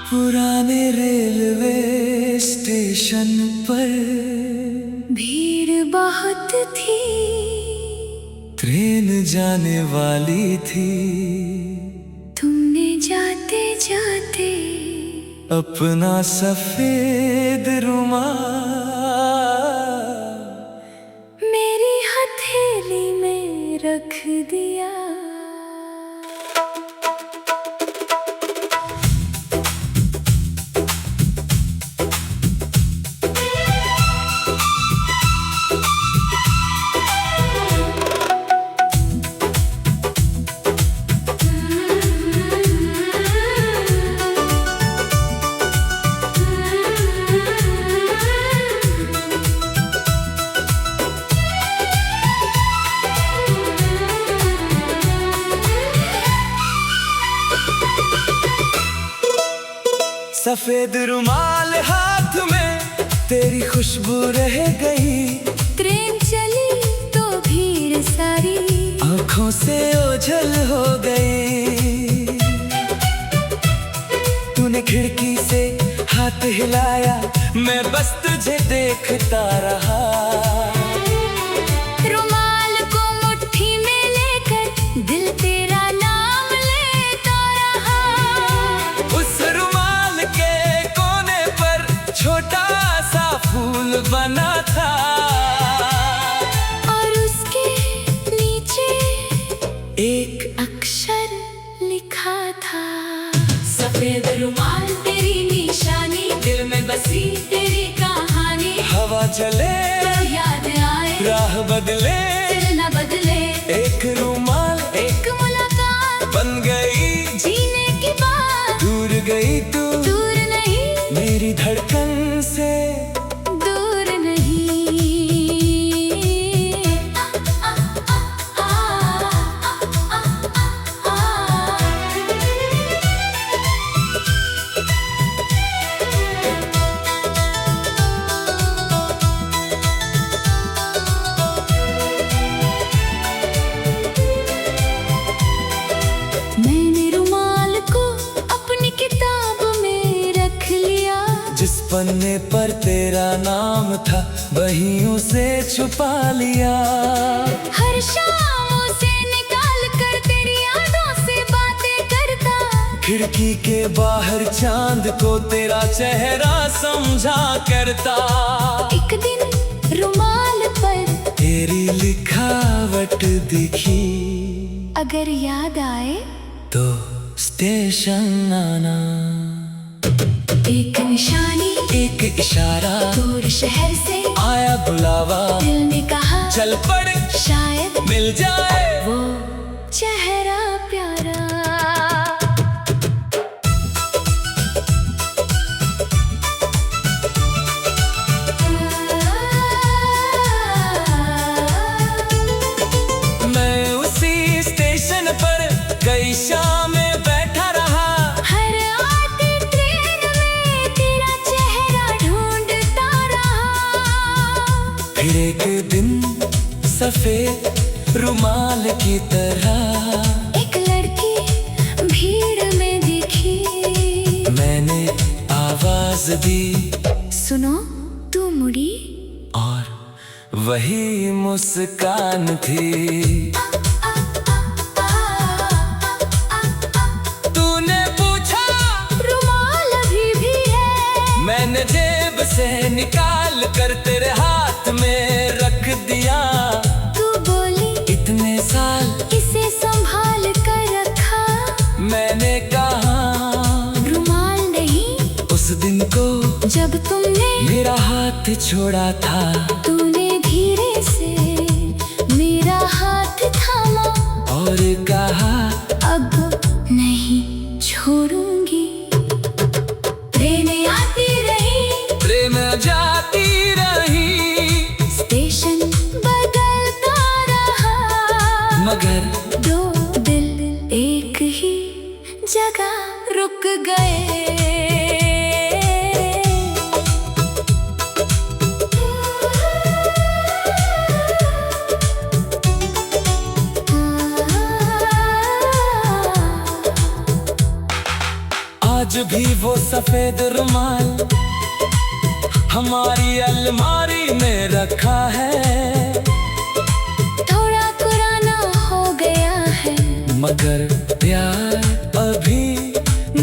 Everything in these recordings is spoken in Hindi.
पुराने रेलवे स्टेशन पर भीड़ बहुत थी, ट्रेन जाने वाली थी। तुमने जाते जाते अपना सफेद रुमाल मेरी हथेली में रख दिया। सफेद रुमाल हाथ में तेरी खुशबू रह गई। ट्रेन चली तो भीड़ सारी आंखों से ओझल हो गई। तूने खिड़की से हाथ हिलाया, मैं बस तुझे देखता रहा। रुमाल को मुट्ठी में लेकर दिल तेरा नाम लेता रहा। उस रुमाल के कोने पर छोटा सा फूल बना था और उसके नीचे एक अक्षर लिखा था। सफेद रुमाल तेरी निशानी, दिल में बसी तेरी कहानी। हवा चले याद आए, राह बदले, दिल न बदले। एक रुमाल एक मुलाकात बन गई, जीने की बात। दूर गई तू, दूर नहीं, मेरी धड़कन से दूर नहीं। मैंने रुमाल को अपनी किताब में रख लिया। जिस पन्ने पर तेरा नाम था वहीं उसे छुपा लिया। हर शाम उसे निकाल कर तेरी यादों से बातें करता। खिड़की के बाहर चांद को तेरा चेहरा समझा करता। एक दिन रुमाल पर तेरी लिखावट दिखी, अगर याद आए तो स्टेशन आना। एक निशानी, एक इशारा, दूर शहर से आया बुलावा। दिल ने कहा चल पड़, शायद मिल जाए वो चेहरा प्यारा। मैं उसी स्टेशन पर कई शामें बैठा रहा। हर आती ट्रेन में तेरा चेहरा ढूंढता रहा। फिर एक दिन सफेद रुमाल की तरह एक लड़की भीड़ में दिखी। मैंने आवाज दी, सुनो, तू मुड़ी और वही मुस्कान थी। तूने पूछा रुमाल अभी भी है। मैंने जेब से निकाल कर तेरे हाथ में रख दिया। तू बोली इतने साल इसे संभाल कर रखा। मैंने कहा रुमाल नहीं, उस दिन को जब तुमने मेरा हाथ छोड़ा था। तूने धीरे से मेरा हाथ थामा और कहा अब नहीं छोड़ूंगी। ट्रेन आती रही, ट्रेन जाती रही, स्टेशन बदलता रहा। मगर दो दिल एक ही जगह रुक गए। आज भी वो सफेद रुमाल हमारी अलमारी में रखा है। थोड़ा पुराना हो गया है मगर प्यार अभी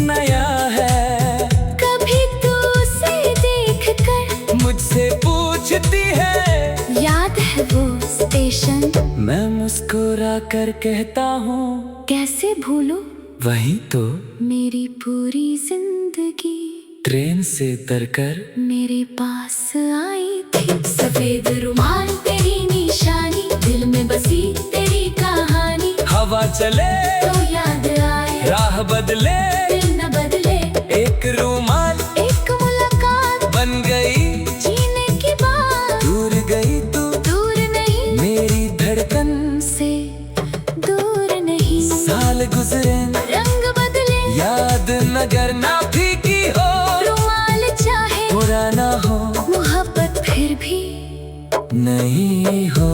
नया है। कभी तू उसे देखकर मुझसे पूछती है याद है वो स्टेशन। मैं मुस्कुरा कर कहता हूँ कैसे भूलूं वही तो मेरी पूरी जिंदगी ट्रेन से उतरकर मेरे पास आई थी। सफेद रुमाल तेरी निशानी, दिल में बसी तेरी कहानी। हवा चले तो याद आए, राह बदले दिल न बदले। एक रुमाल एक मुलाकात बन गई जीने की बात। दूर गई तू दूर नहीं मेरी धड़कन से, दूर नहीं। साल गुजरे रंग बदले याद नगर ना फीकी हो। रुमाल चाहे पुराना हो मोहब्बत फिर भी नहीं हो।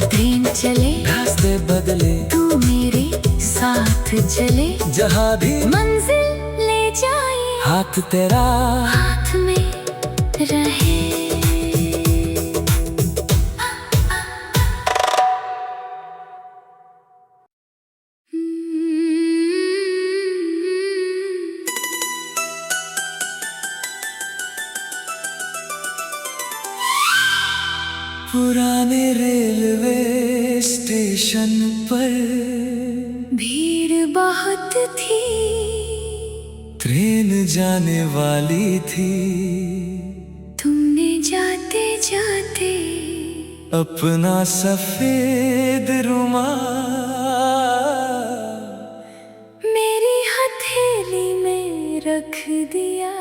ट्रेन चले रास्ते बदले तू मेरे साथ चले। जहाँ भी मंजिल ले जाए हाथ तेरा हाथ में रहे। पुराने रेलवे स्टेशन पर भीड़ बहुत थी, ट्रेन जाने वाली थी। तुमने जाते जाते अपना सफेद रुमाल मेरी हथेली में रख दिया।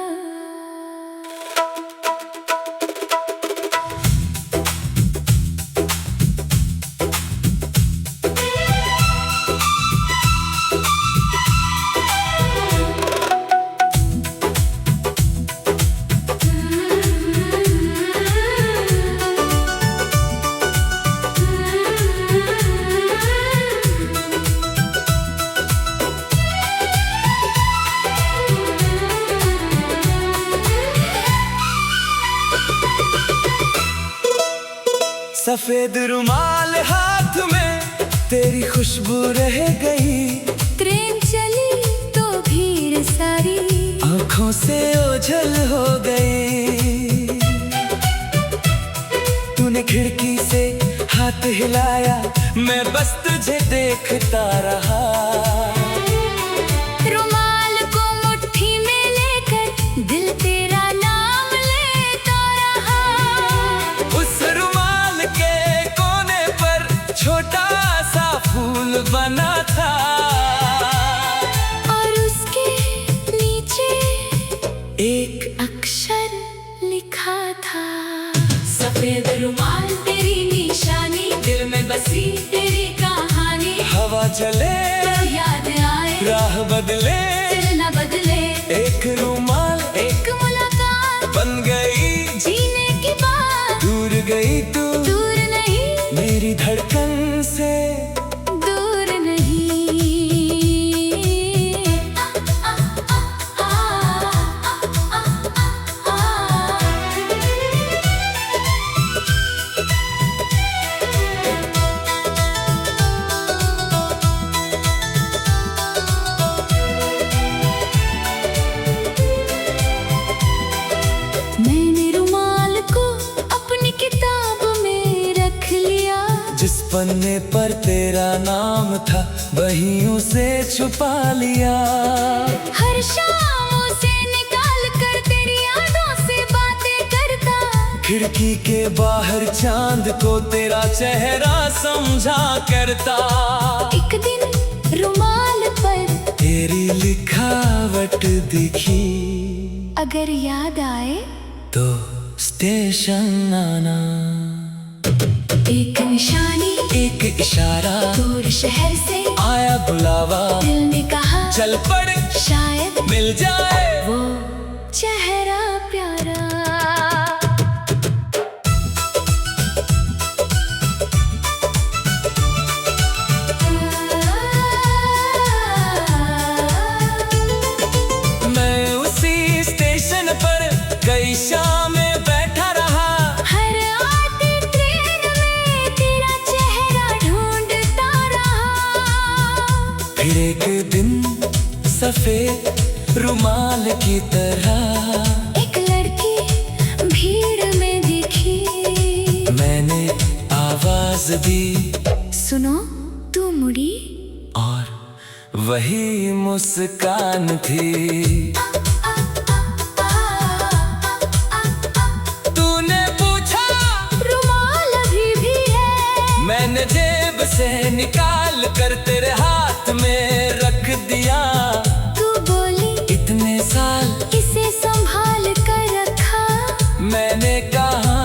सफेद रुमाल हाथ में तेरी खुशबू रह गई। ट्रेन चली तो भीड़ सारी आँखों से ओझल हो गई। तूने खिड़की से हाथ हिलाया, मैं बस तुझे देखता रहा। रुमाल को मुट्ठी में लेकर दिल तेरा नाम लेता रहा। उस रुमाल के कोने पर छोटा सा फूल बना था और उसके नीचे एक अक्षर लिखा था। सफेद रुमाल तेरी निशानी, दिल में बसी तेरी कहानी। हवा चले तो याद आए, राह बदले दिल न बदले। एक रुमाल एक मुलाकात बन गई जीने की बात। दूर गई तू दूर नहीं मेरी धड़कन से दूर नहीं। मैंने रुमाल को अपनी किताब में रख लिया। जिस पन्ने पर तेरा नाम था वहीं उसे छुपा लिया। हर शाम उसे निकाल कर तेरी यादों से बातें करता। खिड़की के बाहर चांद को तेरा चेहरा समझा करता। एक दिन रुमाल पर तेरी लिखावट दिखी, अगर याद आए तो स्टेशन आना। एक निशानी एक इशारा दूर शहर से आया बुलावा। दिल ने कहा चल पड़ शायद मिल जाए वो चेहरा प्यारा। सफेद रुमाल की तरह एक लड़की भीड़ में दिखी, मैंने आवाज दी, सुनो तू मुड़ी, और वही मुस्कान थी। तूने पूछा रुमाल अभी भी है, मैंने जेब से निकाल कर तेरे हाथ में रख दिया। तू बोली इतने साल इसे संभाल कर रखा, मैंने कहा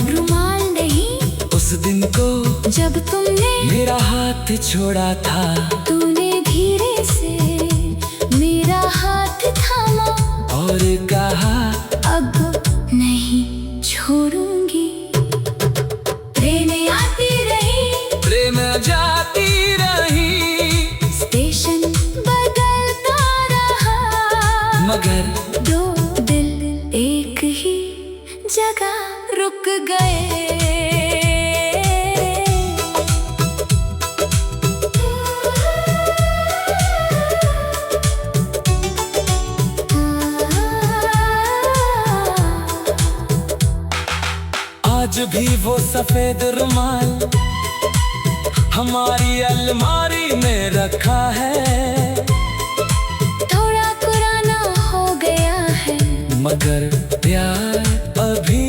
रुमाल नहीं। उस दिन को जब तुमने मेरा हाथ छोड़ा था, तूने धीरे से मेरा हाथ थामा और कहा अब नहीं छोड़ूंगी। ट्रेनें आती रही, प्रेम जाती रही, स्टेशन बदलता रहा, मगर दो दिल एक ही जगह रुक गए। आज भी वो सफेद रुमाल हमारी अलमारी में रखा है। थोड़ा पुराना हो गया है, मगर प्यार अभी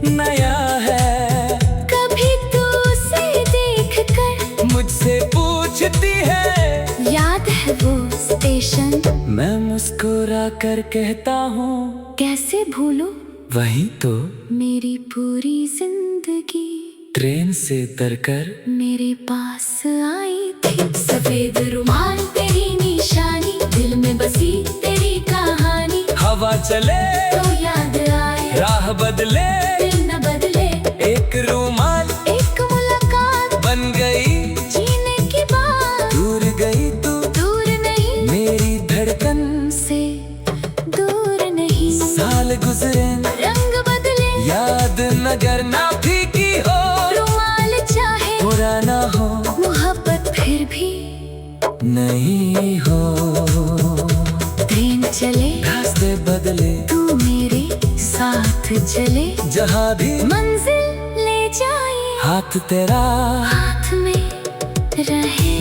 नया है। कभी तू उसे देखकर मुझसे पूछती है याद है वो स्टेशन, मैं मुस्कुरा कर कहता हूँ कैसे भूलूं वही तो मेरी पूरी जिंदगी ट्रेन से उतरकर मेरे पास आई थी। सफेद रुमाल तेरी निशानी, दिल में बसी तेरी कहानी। हवा चले तो याद आए, राह बदले दिल न बदले, एक रुमाल एक मुलाकात बन गई जीने की बात। दूर गई तू दूर नहीं, मेरी धड़कन से दूर नहीं। साल गुजरे रंग बदले, याद नगर ना फीकी हो, रुमाल चाहे पुराना हो मोहब्बत फिर भी नहीं हो। ट्रेन चले रास्ते बदले तू मेरे साथ चले, जहाँ भी मंजिल ले जाए हाथ तेरा हाथ में रहे।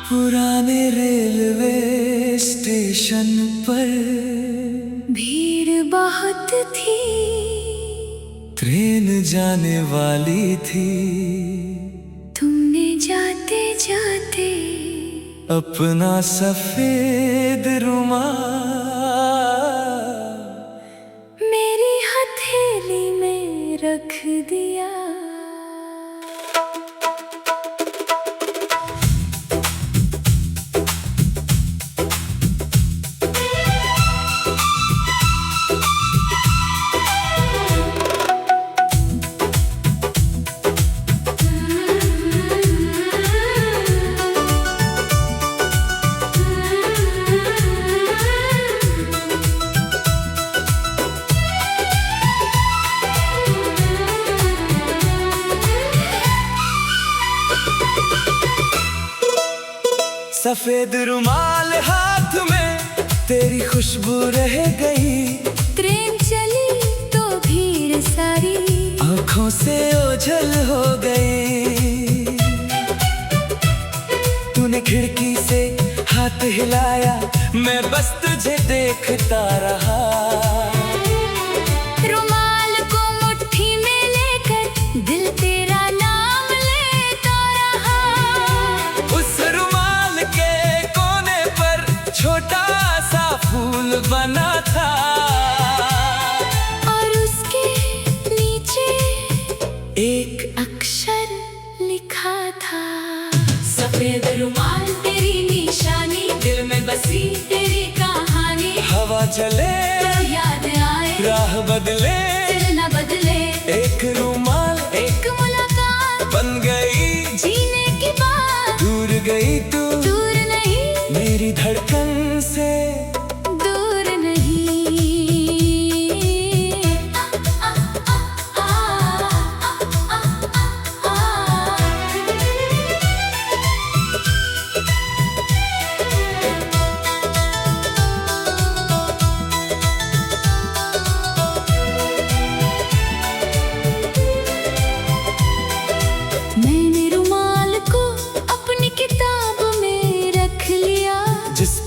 पुराने रेलवे स्टेशन पर भीड़ बहुत थी, ट्रेन जाने वाली थी। तुमने जाते जाते अपना सफेद रुमाल मेरी हथेली में रख दिया। सफेद रुमाल हाथ में तेरी खुशबू रह गई। ट्रेन चली तो भीड़ सारी आँखों से ओझल हो गई। तूने खिड़की से हाथ हिलाया, मैं बस तुझे देखता रहा। रुमाल को मुट्ठी में लेकर दिल तेरा नाम लेता रहा। उस रुमाल के कोने पर छोटा सा फूल बना था, और उसके नीचे एक अक्षर लिखा था। सफेद रुमाल तेरी निशानी, दिल में बसी तेरी कहानी। हवा चले तो याद आए, राह बदले दिल न बदले, एक रुमाल एक मुलाकात बन गई जीने की बात। दूर गई तू दूर नहीं,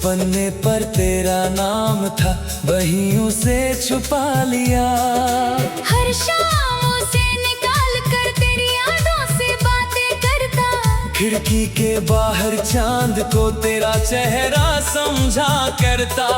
पन्ने पर तेरा नाम था, वहीं उसे छुपा लिया। हर शाम उसे निकाल कर तेरी यादों से बातें करता, खिड़की के बाहर चांद को तेरा चेहरा समझा करता।